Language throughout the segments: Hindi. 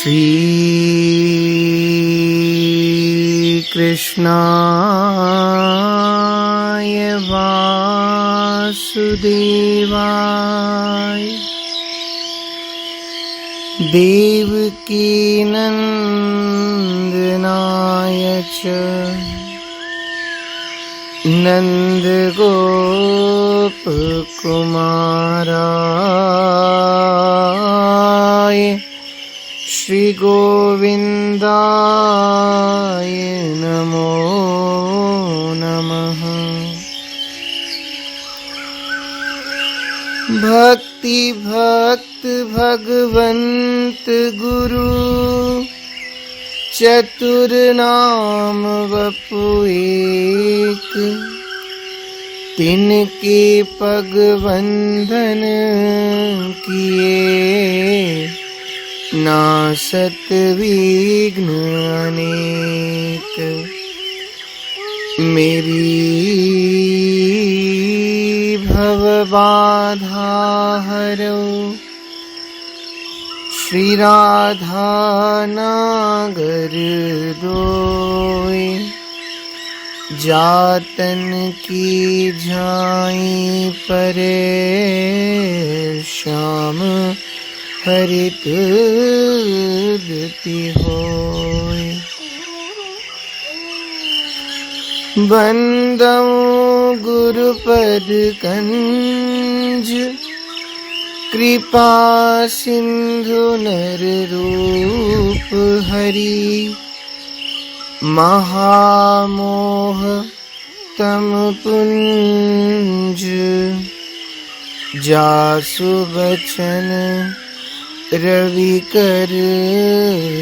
श्री कृष्णाय वासुदेवाय देवकी नंदनाय च नंदगोपकुमाराय श्री गोविंदाय नमो नमः। भक्ति भक्त भगवंत गुरु चतुर नाम वपु एक, तिनके पग बंधन किए, नासत विघ्न अनेक। मेरी भव बाधा हरो श्री राधा नागर दोय, जातन की झाई परे श्याम हरित गति होय। बंदौ गुरुपद कंज, कृपा सिंधु नर रूप हरि, महामोह तम पुंज, जासु बचन रवि कर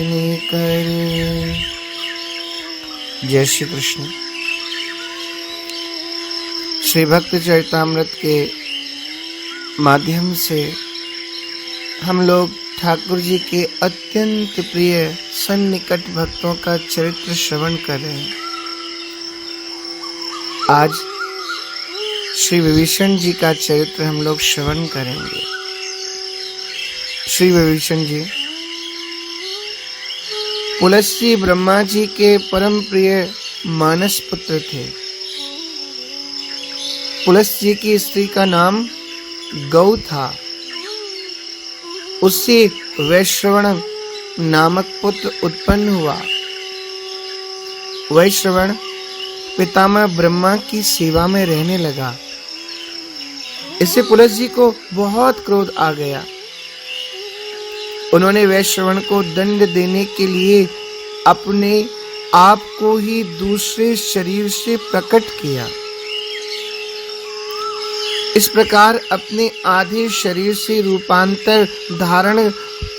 निकर। जय श्री कृष्ण। श्री भक्त चरितामृत के माध्यम से हम लोग ठाकुर जी के अत्यंत प्रिय सन्निकट भक्तों का चरित्र श्रवण कर रहे हैं। आज श्री विभीषण जी का चरित्र हम लोग श्रवण करेंगे। श्री विभीषण जी पुलस्त्य ब्रह्मा जी के परम प्रिय मानस पुत्र थे। पुलस्त्य जी की स्त्री का नाम गौ था। उससे वैश्रवण नामक पुत्र उत्पन्न हुआ। वैश्रवण पितामह ब्रह्मा की सेवा में रहने लगा। इससे पुलस्त्य जी को बहुत क्रोध आ गया। उन्होंने वैश्रवण को दंड देने के लिए अपने आप को ही दूसरे शरीर से प्रकट किया। इस प्रकार अपने आधे शरीर से रूपांतर धारण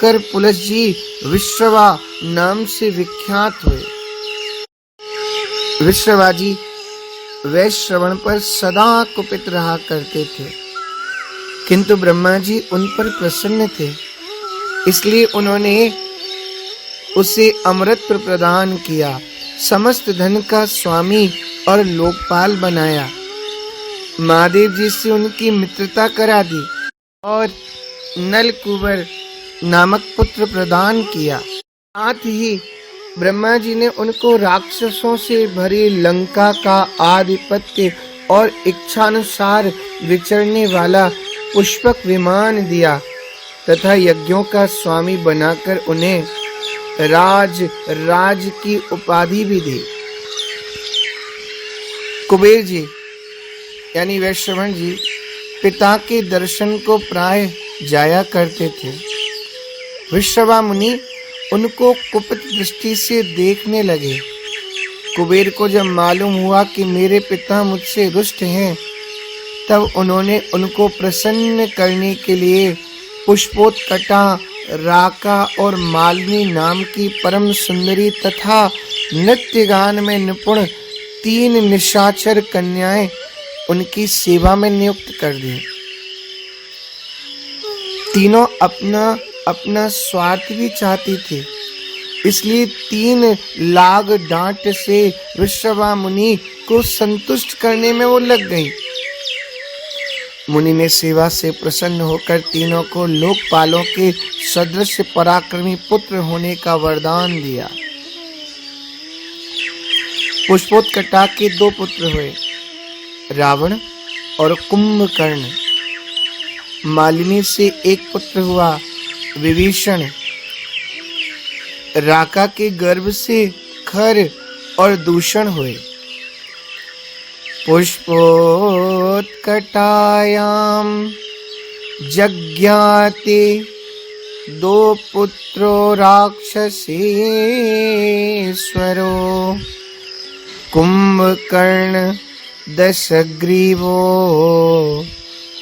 कर पुलस्त्य जी विश्रवा नाम से विख्यात हुए। विश्रवा जी वैश्रवण पर सदा कुपित रहा करते थे, किंतु ब्रह्मा जी उन पर प्रसन्न थे, इसलिए उन्होंने उसे अमृत प्रदान किया, समस्त धन का स्वामी और लोकपाल बनाया। महादेव जी से उनकी मित्रता करा दी और नलकुबर नामक पुत्र प्रदान किया। साथ ही ब्रह्मा जी ने उनको राक्षसों से भरी लंका का आधिपत्य और इच्छानुसार विचरने वाला पुष्पक विमान दिया तथा यज्ञों का स्वामी बनाकर उन्हें राज की उपाधि भी दी। कुबेर जी यानी वैश्रवण जी पिता के दर्शन को प्राय जाया करते थे। विश्रवा मुनि उनको कुपित दृष्टि से देखने लगे। कुबेर को जब मालूम हुआ कि मेरे पिता मुझसे रुष्ट हैं, तब उन्होंने उनको प्रसन्न करने के लिए पुष्पोत्कटा, राका और मालिनी नाम की परम सुंदरी तथा नृत्य गान में निपुण 3 निशाचर कन्याएं उनकी सेवा में नियुक्त कर दी। तीनों अपना स्वार्थ भी चाहती थी, इसलिए 3 लाग डांट से विश्रवा मुनि को संतुष्ट करने में वो लग गई। मुनि ने सेवा से प्रसन्न होकर तीनों को लोकपालों के सदृश पराक्रमी पुत्र होने का वरदान दिया। पुष्पोत्कटा के 2 पुत्र हुए, रावण और कुंभकर्ण। मालिनी से 1 पुत्र हुआ, विभीषण। राका के गर्भ से खर और दूषण हुए। पुष्पोत्कटायां जज्ञाते 2 पुत्रो राक्षसेश्वरो, कुंभकर्ण दशग्रीवो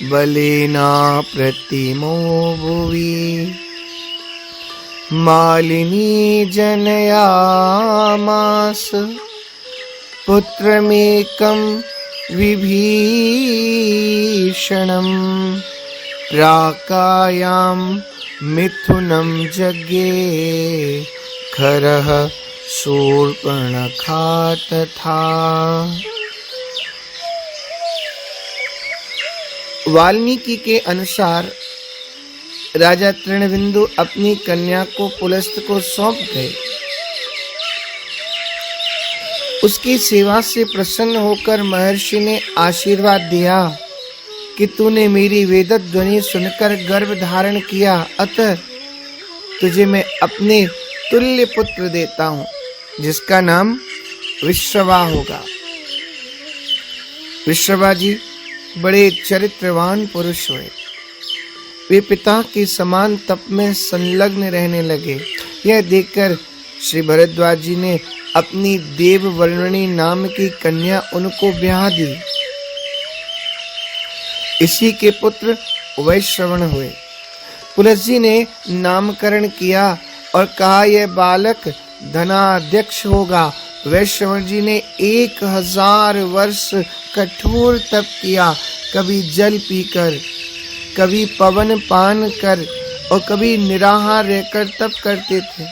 बलेना प्रतिमो भुवि। मालिनी जनयामास पुत्रमेकं विभीषणं, राकायां मिथुनं जज्ञे खरः शूर्पणखा तथा। वाल्मीकि के अनुसार राजा तृणबिंदु अपनी कन्या को पुलस्त को सौंप गए। उसकी सेवा से प्रसन्न होकर महर्षि ने आशीर्वाद दिया कि तूने मेरी वेदत ध्वनि सुनकर गर्भ धारण किया, अतः तुझे मैं अपने तुल्य पुत्र देता हूँ, जिसका नाम विश्रवा होगा। विश्रवा जी बड़े चरित्रवान पुरुष हुए। वे पिता के समान तप में संलग्न रहने लगे। यह देखकर श्री भरद्वाज जी ने अपनी देववर्णिनी नाम की कन्या उनको ब्याह दी। इसी के पुत्र वैश्रवण हुए। पुलस्त जी ने नामकरण किया और कहा यह बालक धनाध्यक्ष होगा। वैश्रवण जी ने 1000 वर्ष कठोर तप किया, कभी जल पीकर, कभी पवन पान कर और कभी निराहार रहकर तप करते थे।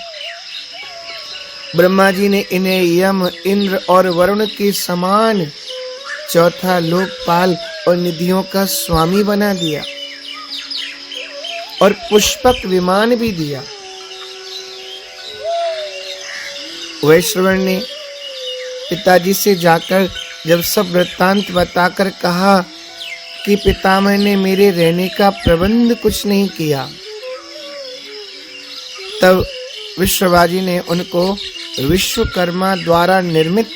ब्रह्मा जी ने इन्हें यम, इंद्र और वरुण के समान चौथा लोकपाल और निधियों का स्वामी बना दिया और पुष्पक विमान भी दिया। वैश्रवण ने पिताजी से जाकर जब सब वृत्तांत बताकर कहा कि पितामह ने मेरे रहने का प्रबंध कुछ नहीं किया, तब विश्ववाजी ने उनको विश्वकर्मा द्वारा निर्मित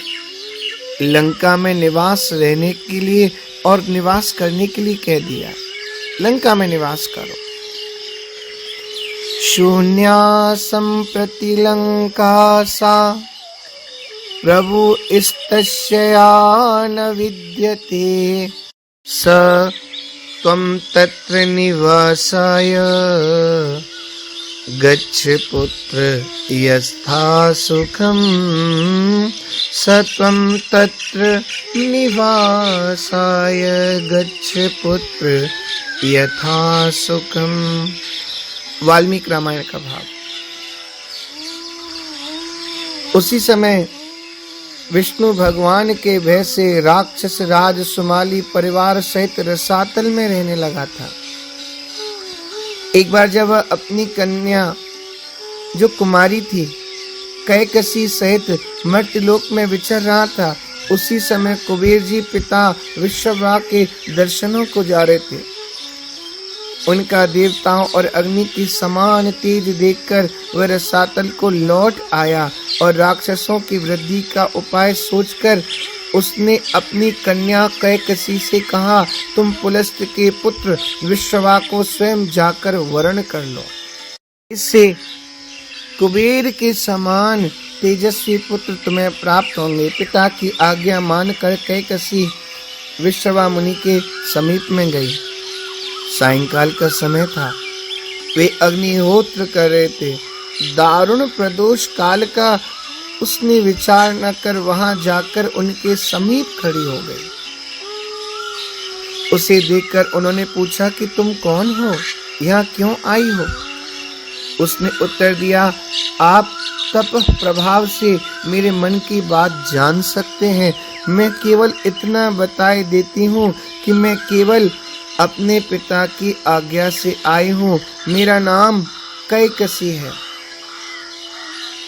लंका में निवास रहने के लिए और निवास करने के लिए कह दिया। लंका में निवास करो। शून्या सम्प्रति लंका सा प्रभु इस्तस्या न विद्यते, स त्वं तत्र निवासाय गच्छ पुत्र यस्था सुखम, स त्वं तत्र निवासाय गच्छ पुत्र यथा सुखम। वाल्मीकि रामायण का भाव। उसी समय विष्णु भगवान के भय से राक्षस राज सुमाली परिवार सहित रसातल में रहने लगा था। एक बार जब वह अपनी कन्या जो कुमारी थी कैकसी सहित मर्त्यलोक में विचर रहा था, उसी समय कुबेर जी पिता विश्रवा के दर्शनों को जा रहे थे। उनका देवताओं और अग्नि की समान तेज देखकर वह रसातल को लौट आया और राक्षसों की वृद्धि का उपाय सोचकर उसने अपनी कन्या कैकसी से कहा, तुम पुलस्त के पुत्र विश्रवा को स्वयं जाकर वरण कर लो, इससे कुबेर के समान तेजस्वी पुत्र तुम्हें प्राप्त होंगे। पिता की आज्ञा मानकर कैकसी विश्रवा मुनि के समीप में गई। सायंकाल का समय था। वे अग्निहोत्र कर रहे थे। दारुण प्रदोष काल का उसने विचार न कर वहां जाकर उनके समीप खड़ी हो गई। उसे देखकर उन्होंने पूछा कि तुम कौन हो, यहाँ क्यों आई हो? उसने उत्तर दिया, आप तप प्रभाव से मेरे मन की बात जान सकते हैं। मैं केवल इतना बताए देती हूँ कि मैं केवल अपने पिता की आज्ञा से आई हूँ। मेरा नाम कैकसी है।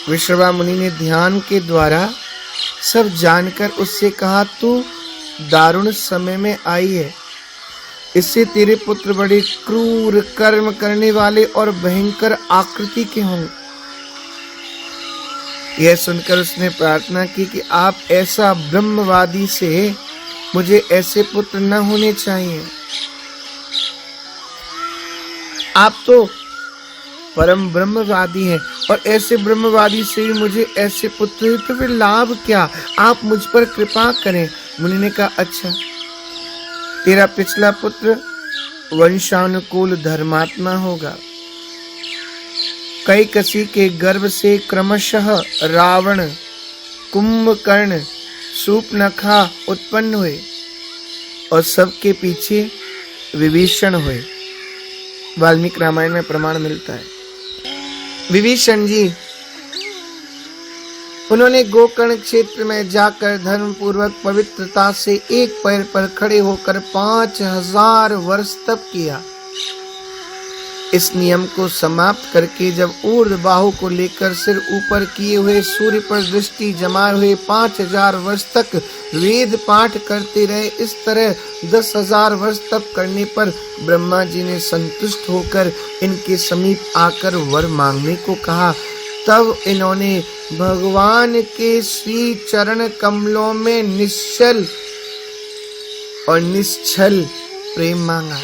विश्रवा मुनि ने ध्यान के द्वारा सब जानकर उससे कहा, तू दारुण समय में आई है। इससे तेरे पुत्र बड़े क्रूर कर्म करने वाले और भयंकर आकृति के होंगे। यह सुनकर उसने प्रार्थना की कि आप ऐसा ब्रह्मवादी से मुझे ऐसे पुत्र न होने चाहिए। आप तो परम ब्रह्मवादी हैं और ऐसे ब्रह्मवादी से मुझे ऐसे पुत्र, तो फिर लाभ क्या? आप मुझ पर कृपा करें। मुनि ने कहा, अच्छा, तेरा पिछला पुत्र वंशानुकूल धर्मात्मा होगा। कैकसी के गर्भ से क्रमशः रावण, कुंभकर्ण, शूर्पणखा उत्पन्न हुए और सबके पीछे विभीषण हुए। वाल्मीकि रामायण में प्रमाण मिलता है। विभीषण जी, उन्होंने गोकर्ण क्षेत्र में जाकर धर्म पूर्वक पवित्रता से एक पैर पर खड़े होकर 5000 वर्ष तप किया। इस नियम को समाप्त करके जब ऊर्ध्व बाहु को लेकर सिर ऊपर किए हुए सूर्य पर दृष्टि जमाए हुए 5000 वर्ष तक वेद पाठ करते रहे। इस तरह 10,000 वर्ष तप करने पर ब्रह्मा जी ने संतुष्ट होकर इनके समीप आकर वर मांगने को कहा। तब इन्होंने भगवान के श्री चरण कमलों में निश्चल और निश्चल प्रेम मांगा।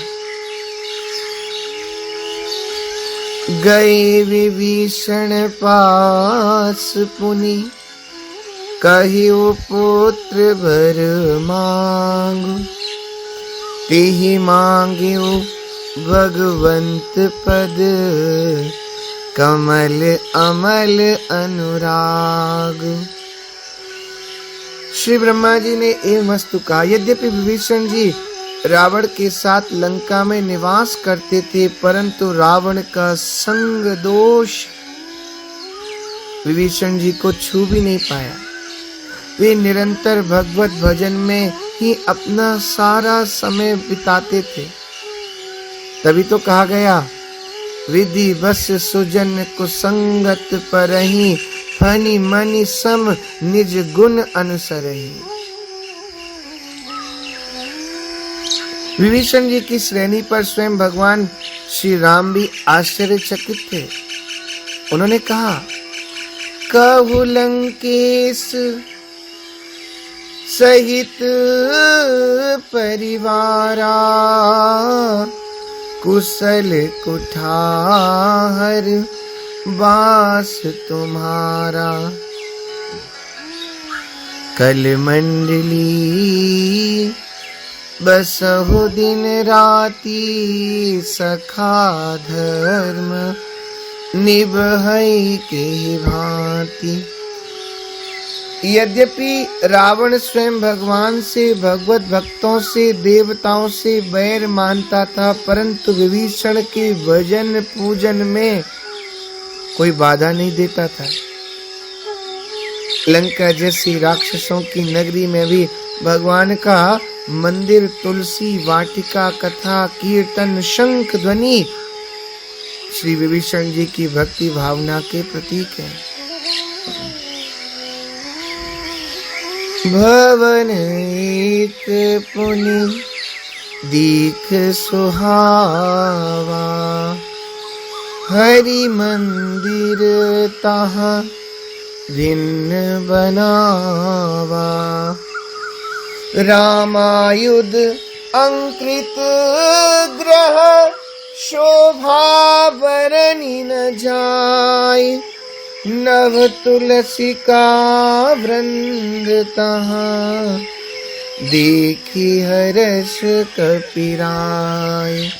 गए विभीषण पास पुनि, कहियो पुत्र वर मांगु। तेहि मांग्यो भगवंत पद, कमल अमल अनुराग। श्री ब्रह्मा जी ने एवं वस्तु कहा, यद्यपि विभीषण जी रावण के साथ लंका में निवास करते थे, परंतु रावण का संग दोष विभीषण जी को छू भी नहीं पाया। वे निरंतर भगवत भजन में ही अपना सारा समय बिताते थे। तभी तो कहा गया, विधि बस सुजन कुसंगत परहि, फनि मनि सम निज गुण अनुसरहि। विभीषण जी की श्रेणी पर स्वयं भगवान श्री राम भी आश्चर्यचकित थे। उन्होंने कहा, कहु लंकेश सहित परिवारा, कुशल कुठार वास तुम्हारा। कल मंडली बसहु दिन राती, सखा धर्म निभई के भांति। यद्यपि रावण स्वयं भगवान से, भगवत भक्तों से, देवताओं से बैर मानता था, परंतु विभीषण के भजन पूजन में कोई बाधा नहीं देता था। लंका जैसी राक्षसों की नगरी में भी भगवान का मंदिर, तुलसी वाटिका, कथा कीर्तन, शंख ध्वनि श्री विभीषण जी की भक्ति भावना के प्रतीक है। भवन एक पुनि दीख सुहावा, हरि मंदिर तहाँ भिन्न बनावा। रामायुध अंकृत ग्रह, शोभा बरनि न जाय। नव तुलसी का वृंद तहाँ, देखी हर्ष कपिराय।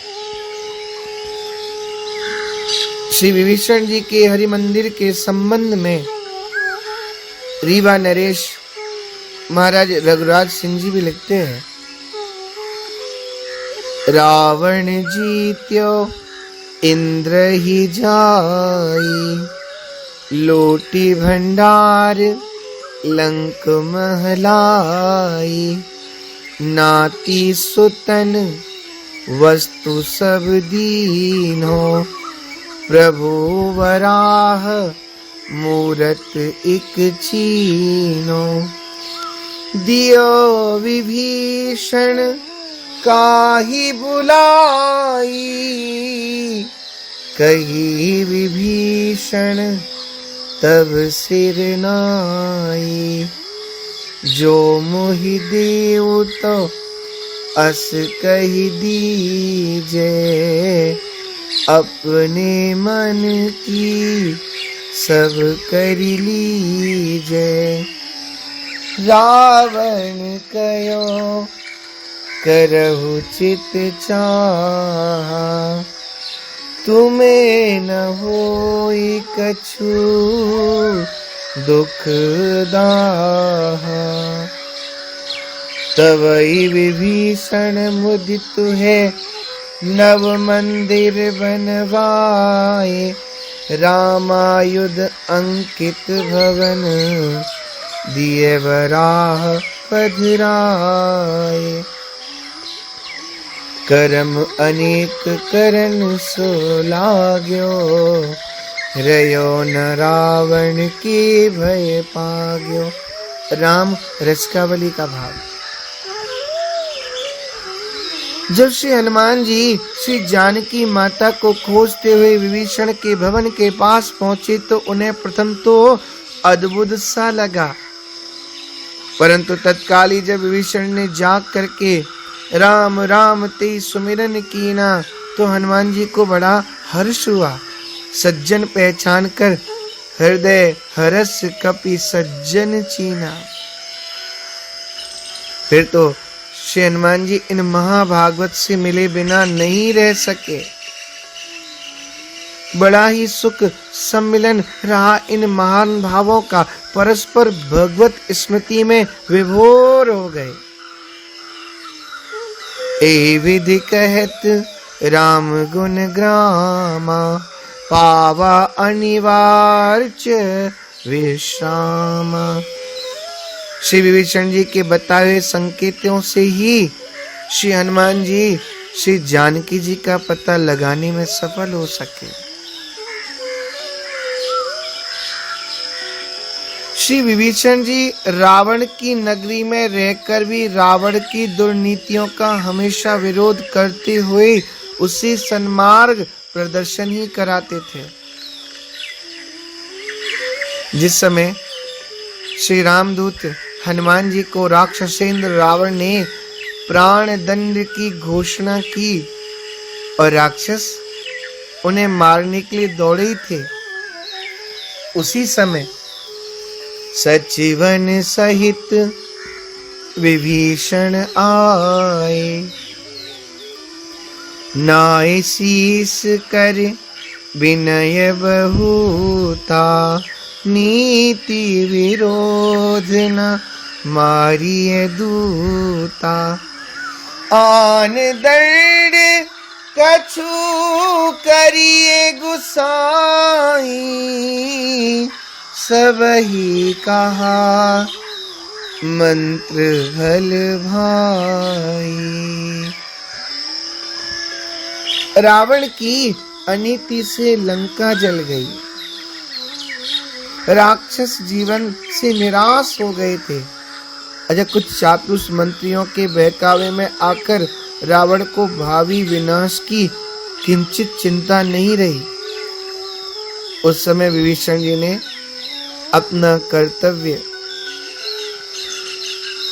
श्री विभीषण जी के हरि मंदिर के संबंध में रीवा नरेश महाराज रघुराज सिंह जी भी लिखते हैं, रावण जीत्यो इंद्र ही जाई, लोटी भंडार लंक महलाई। नाती सुतन वस्तु सब दीनो, प्रभु वराह मूरत इक चीनो। दियो विभीषण काहि बुलाई, कही विभीषण तब सिर नाई। जो मोहि देव तो अस कही दीजे, अपने मन की सब कर लीजे। रावण कयो करहु चित चाहा, तुम्हें न होई कछु दुख दाहा। तवै विभीषण मुदित है, नव मंदिर बनवाए। रामायुध अंकित भवन, दिए वराह पधराए। करम अनेक करन सो लाग्यो, रयो न रावण के भय पाग्यो। राम रचकावली का भाव। जब श्री हनुमान जी श्री जानकी माता को खोजते हुए विभीषण के भवन के पास पहुंचे तो उन्हें प्रथम तो अद्भुत सा लगा, परंतु तत्काल ही जब विभीषण ने जाग करके राम राम ते सुमिरन कीना तो हनुमान जी को बड़ा हर्ष हुआ। सज्जन पहचान कर हृदय हरस कपि सज्जन चीना। फिर तो श्री हनुमान जी इन महाभागवत से मिले बिना नहीं रह सके। बड़ा ही सुख सम्मिलन रहा इन महान भावों का। परस्पर भगवत स्मृति में विभोर हो गए। ए विधि कहत राम गुण ग्रामा, पावा अनिवार्य विश्राम। श्री विभीषण जी के बताए हुए संकेतों से ही श्री हनुमान जी श्री जानकी जी का पता लगाने में सफल हो सके। श्री विभीषण जी रावण की नगरी में रहकर भी रावण की दुर्नीतियों का हमेशा विरोध करते हुए उसी सन्मार्ग प्रदर्शन ही कराते थे। जिस समय श्री रामदूत हनुमान जी को राक्षसेंद्र रावण ने प्राण दंड की घोषणा की और राक्षस उन्हें मारने के लिए दौड़े ही थे, उसी समय सचिवन सहित विभीषण आए। नाय शीस कर विनय बहुता, नीति विरोध न मारिय दूता। आन दंड कछु करिए गुसाई, सबही कहा मंत्र हल भाई। रावण की अनीति से लंका जल गई। राक्षस जीवन से निराश हो गए थे। अजय कुछ चापलूस मंत्रियों के बहकावे में आकर रावण को भावी विनाश की किंचित चिंता नहीं रही। उस समय विभीषण जी ने अपना कर्तव्य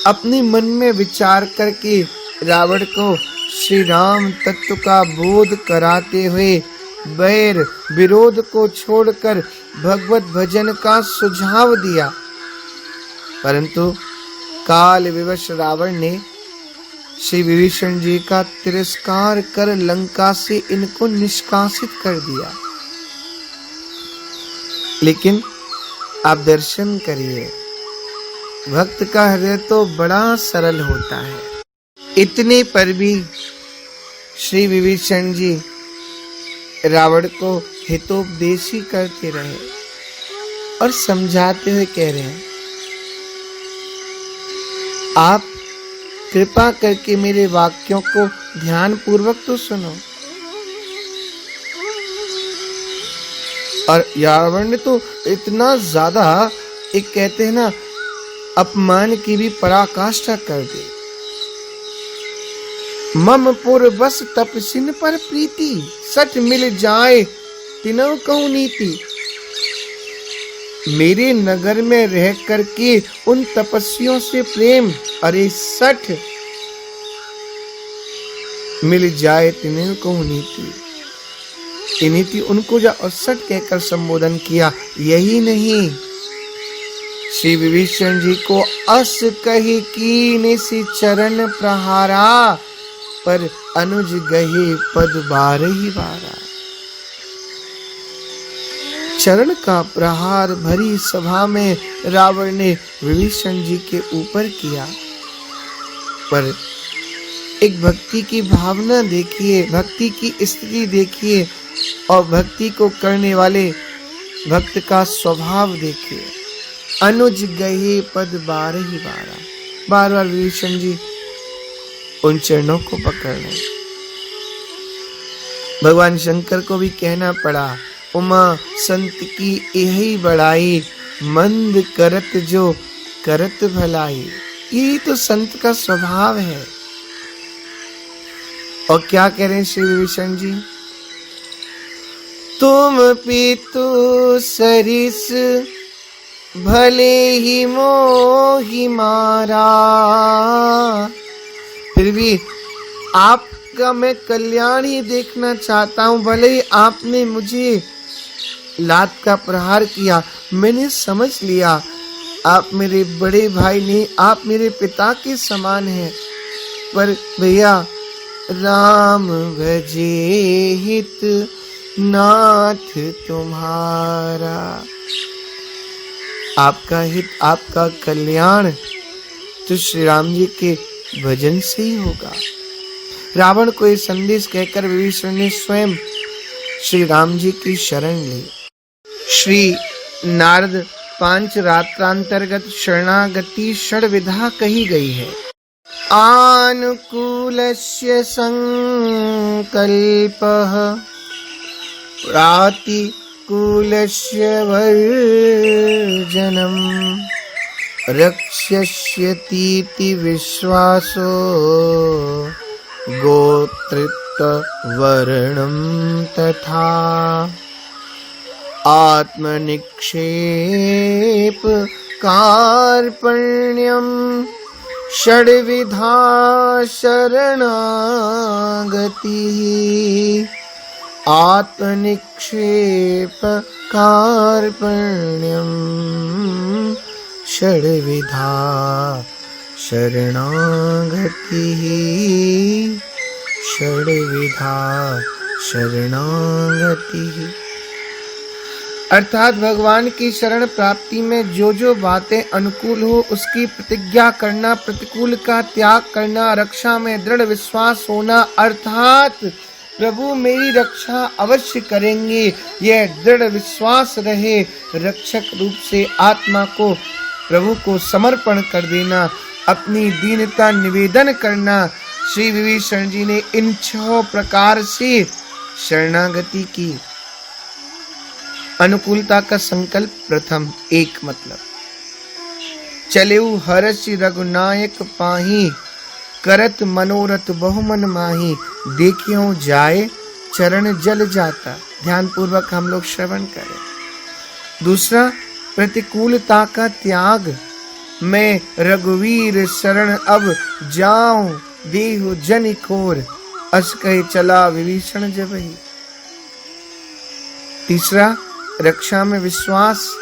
अपने मन में विचार करके रावण को श्री राम तत्व का बोध कराते हुए वैर विरोध को छोड़कर भगवत भजन का सुझाव दिया, परंतु काल विवश रावण ने श्री विभीषण जी का तिरस्कार कर लंका से इनको निष्कासित कर दिया। लेकिन आप दर्शन करिए, भक्त का हृदय तो बड़ा सरल होता है। इतने पर भी श्री विभीषण जी रावण को हितोपदेश ही करते रहे और समझाते हुए कह रहे हैं, आप कृपा करके मेरे वाक्यों को ध्यान पूर्वक तो सुनो। और रावण ने तो इतना ज्यादा, एक कहते हैं ना, अपमान की भी पराकाष्ठा कर दी। मम पुर बस तपसिन पर प्रीति, सठ मिल जाए तिनौ कहूं नीति। मेरे नगर में रह करके उन तपस्वियों से प्रेम, अरे सठ मिल जाए तिनौ कहूं नीति। नीति उनको जा और सठ कहकर संबोधन किया। यही नहीं, श्री विभीषण जी को अस कही कीन सी चरण प्रहारा, पर अनुज गहे पद बारही बारा। चरण का प्रहार भरी सभा में रावण ने विभीषण जी के ऊपर किया, पर एक भक्ति की भावना देखिए, भक्ति की स्थिति देखिए, और भक्ति को करने वाले भक्त का स्वभाव देखिए। अनुज गहे पद बारही बारा, बार बार विभीषण जी उन चरणों को पकड़ रहे। भगवान शंकर को भी कहना पड़ा, उमा संत की यही बड़ाई, मंद करत जो करत भलाई। यही तो संत का स्वभाव है। और क्या कह रहे हैं श्री विभीषण जी, तुम पितु सरिस भले ही मोहि मारा। फिर भी आपका मैं कल्याण ही देखना चाहता हूं। भले ही आपने मुझे लात का प्रहार किया, मैंने समझ लिया आप मेरे बड़े भाई नहीं, आप मेरे पिता के समान हैं, पर भैया राम भजे हित नाथ तुम्हारा। आपका हित, आपका कल्याण तो श्री राम जी के भजन से ही होगा। रावण को यह संदेश कहकर विभीषण ने स्वयं श्री राम जी की शरण ली। श्री नारद पांच रात्रांतर्गत शरणागति षड्विधा कही गई है। आनुकूलस्य संकल्पः, प्रातिकूलस्य वर्जनम्, रक्ष्यतीति विश्वासो गोत्रवर्णं तथा। आत्मनिक्षेप कार्पण्यम् षड्विधा शरणागतिः। आत्मनिक्षेप कार्पण्यम् षड्विधा शरणागतिः। षड्विधा शरणागतिः अर्थात भगवान की शरण प्राप्ति में जो जो बातें अनुकूल हो उसकी प्रतिज्ञा करना, प्रतिकूल का त्याग करना, रक्षा में दृढ़ विश्वास होना, अर्थात प्रभु मेरी रक्षा अवश्य करेंगे, यह दृढ़ विश्वास रहे। रक्षक रूप से आत्मा को प्रभु को समर्पण कर देना, अपनी दीनता निवेदन करना। श्री विभीषण जी ने इन 6 प्रकार से शरणागति की। अनुकूलता का संकल्प प्रथम, एक मतलब चलेऊ हर्षि रघुनायक पाही, करत मनोरथ बहुमन माही, देखियो जाए चरण जल जाता। ध्यान पूर्वक हम लोग श्रवण करें। दूसरा, प्रतिकूलता का त्याग, मैं रघुवीर शरण अब जाऊं, देहु जन खोर, अस कहे चला विभीषण जबहि। तीसरा, रक्षा में विश्वास,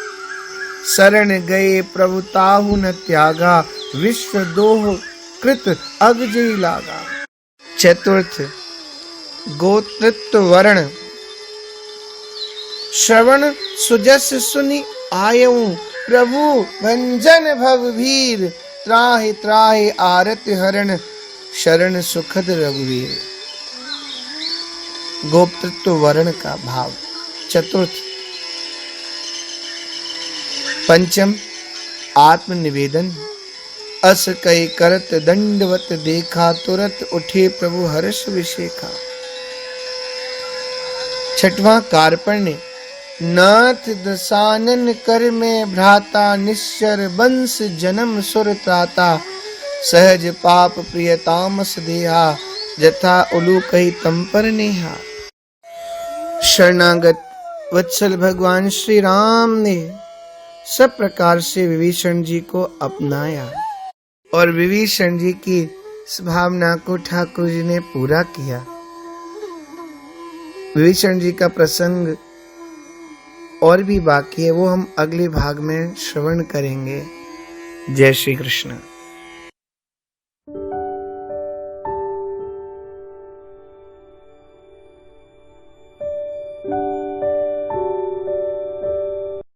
शरण गए प्रभु ताहु न त्यागा, विश्व दोह कृत अग जय लागा। चतुर्थ, गोत्रत्व वर्ण, श्रवण सुजस सुनि आयऊ, प्रभु भंजन भवभीर, त्राहि त्राहि आरत हरण, शरण सुखद रघुवीर। गोत्रत्व वर्ण का भाव। चतुर्थ, पंचम, आत्मनिवेदन, अस कई करत दंडवत देखा, तुरत उठे प्रभु हर्ष विशेखा। छठवां कार्पण्य ने नाथ दसानन कर में भ्राता, निश्चर वंश जन्म सुर त्राता, सहज पाप प्रिय तामस देहा, जथा उलू कही तम पर नेहा। शरणागत वत्सल भगवान श्री राम ने सब प्रकार से विभीषण जी को अपनाया और विभीषण जी की इस भावना को ठाकुर जी ने पूरा किया। विभीषण जी का प्रसंग और भी बाकी है, वो हम अगले भाग में श्रवण करेंगे। जय श्री कृष्ण।